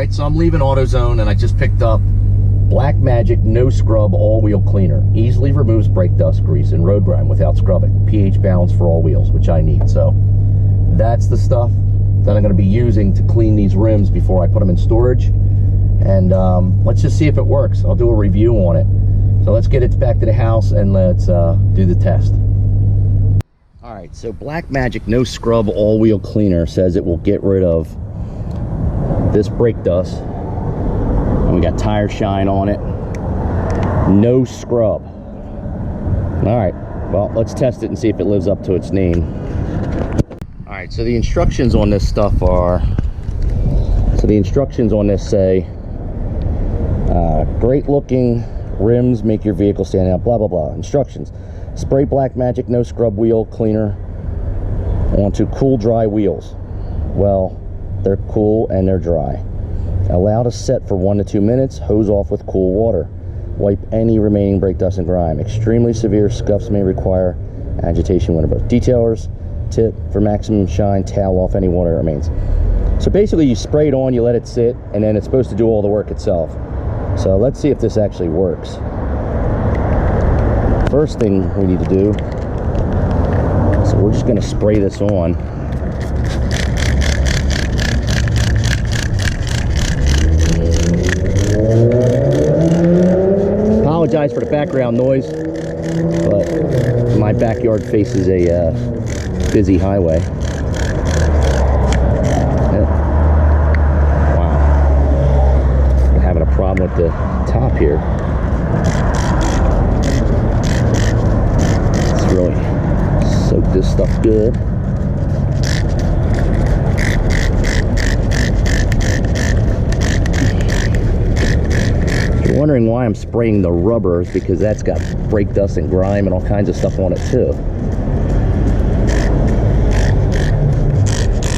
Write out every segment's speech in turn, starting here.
Alright, so I'm leaving AutoZone and I just picked up Black Magic No Scrub All-Wheel Cleaner. Easily removes brake dust, grease, and road grime without scrubbing. pH balance for all wheels, which I need. So that's the stuff that I'm going to be using to clean these rims before I put them in storage. And let's just see if it works. I'll do a review on it. So let's get it back to the house and let's do the test. Alright, so Black Magic No Scrub All-Wheel Cleaner says it will get rid of this brake dust. And we got tire shine on it. No scrub. Alright, well, let's test it and see if it lives up to its name. Alright, so the instructions on this stuff are... So the instructions on this say, great looking rims make your vehicle stand out, blah, blah, blah. Instructions. Spray Black Magic No Scrub Wheel Cleaner onto cool, dry wheels. Well, they're cool and they're dry. Allow to set for 1 to 2 minutes. Hose off with cool water. Wipe any remaining brake dust and grime. Extremely severe scuffs may require agitation when above. Detailers tip for maximum shine. Towel off any water that remains. So basically you spray it on, you let it sit, and then it's supposed to do all the work itself. So let's see if this actually works. First thing we need to do, so we're just going to spray this on. Apologize for the background noise, but my backyard faces a busy highway. Wow. I'm having a problem with the top here. Really soak this stuff good. If you're wondering why I'm spraying the rubber, it's because that's got brake dust and grime and all kinds of stuff on it too.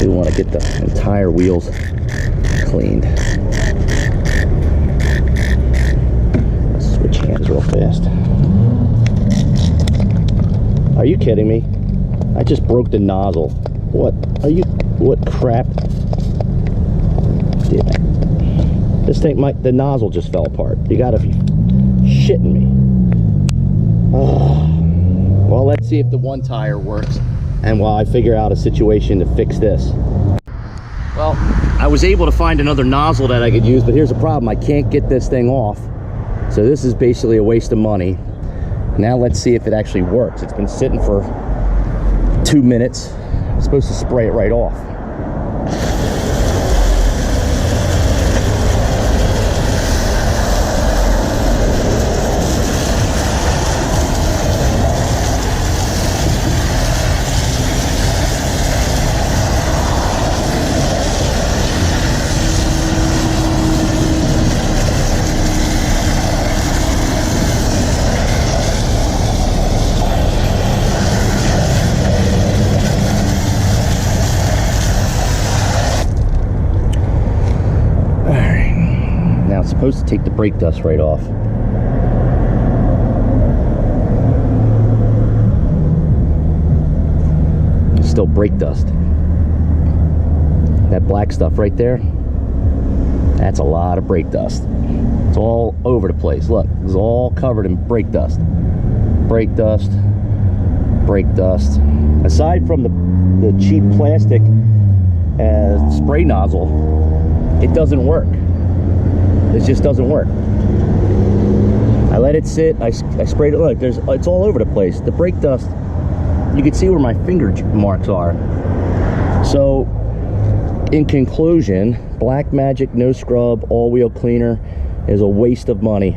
We want to get the entire wheels cleaned. Let's switch hands real fast. Are you kidding me? I just broke the nozzle. What are you? What crap? Yeah. This thing, the nozzle just fell apart. You gotta be shitting me. Well, let's see if the one tire works, and while I figure out a situation to fix this. Well, I was able to find another nozzle that I could use, but here's the problem: I can't get this thing off. So this is basically a waste of money. Now let's see if it actually works. It's been sitting for 2 minutes. I'm supposed to spray it right off. Supposed to take the brake dust right off. It's still brake dust. That black stuff right there, that's a lot of brake dust. It's all over the place. Look, it's all covered in brake dust. Brake dust, brake dust. Aside from the cheap plastic spray nozzle, it doesn't work. It just doesn't work. I let it sit. I sprayed it. Look, it's all over the place. The brake dust, you can see where my finger marks are. So, in conclusion, Black Magic No Scrub All-Wheel Cleaner is a waste of money.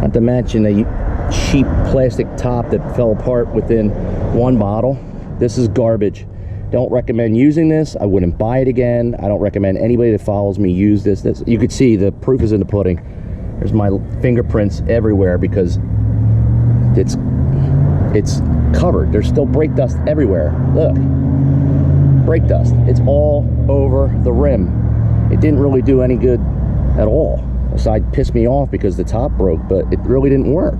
Not to mention the cheap plastic top that fell apart within one bottle. This is garbage. Don't recommend using this. I wouldn't buy it again. I don't recommend anybody that follows me use this. You could see the proof is in the pudding. There's my fingerprints everywhere because it's covered. There's still brake dust everywhere. Look, brake dust. It's all over the rim. It didn't really do any good at all. Aside pissed me off because the top broke, but it really didn't work.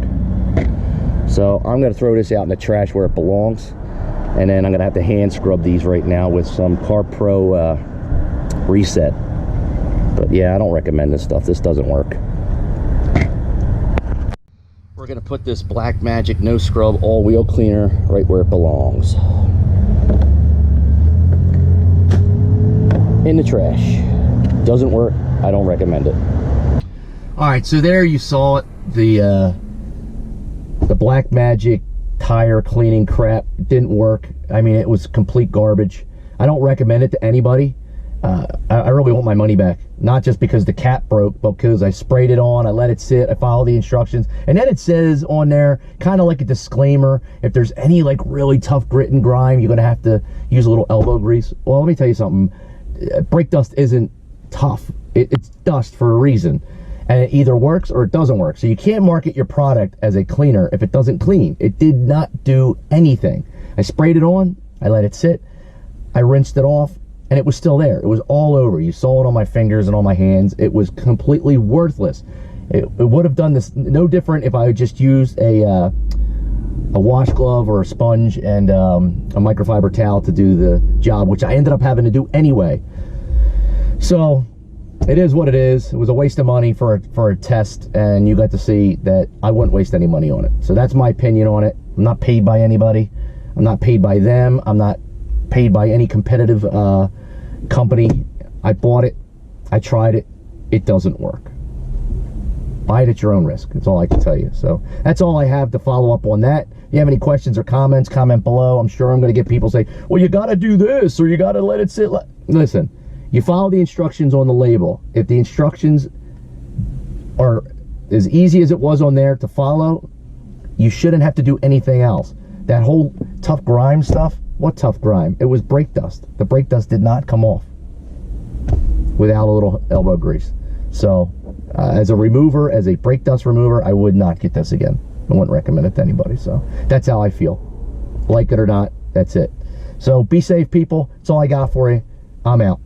So I'm gonna throw this out in the trash where it belongs. And then I'm gonna have to hand scrub these right now with some Car Pro reset. But yeah, I don't recommend this stuff. This doesn't work. We're gonna put this Black Magic No Scrub All Wheel Cleaner right where it belongs. In the trash. Doesn't work. I don't recommend it. Alright, so there you saw it. The Black Magic tire cleaning crap didn't work. I mean, it was complete garbage. I don't recommend it to anybody. I really want my money back. Not just because the cap broke, but because I sprayed it on, I let it sit, I followed the instructions. And then it says on there, kind of like a disclaimer, if there's any like really tough grit and grime, you're gonna have to use a little elbow grease. Well, let me tell you something. Brake dust isn't tough. It's dust for a reason. And it either works or it doesn't work. So you can't market your product as a cleaner if it doesn't clean. It did not do anything. I sprayed it on, I let it sit, I rinsed it off, and it was still there. It was all over. You saw it on my fingers and on my hands. It was completely worthless. It would have done this no different if I had just used a washcloth or a sponge and a microfiber towel to do the job, which I ended up having to do anyway. So it is what it is. It was a waste of money for a test, and you got to see that I wouldn't waste any money on it. So that's my opinion on it. I'm not paid by anybody. I'm not paid by them. I'm not paid by any competitive company. I bought it. I tried it. It doesn't work. Buy it at your own risk. That's all I can tell you. So that's all I have to follow up on that. If you have any questions or comments, comment below. I'm sure I'm going to get people say, well, you got to do this or you got to let it sit. Listen, you follow the instructions on the label. If the instructions are as easy as it was on there to follow, you shouldn't have to do anything else. That whole tough grime stuff, what tough grime? It was brake dust. The brake dust did not come off without a little elbow grease. So as a remover, as a brake dust remover, I would not get this again. I wouldn't recommend it to anybody. So that's how I feel. Like it or not, that's it. So be safe, people. That's all I got for you. I'm out.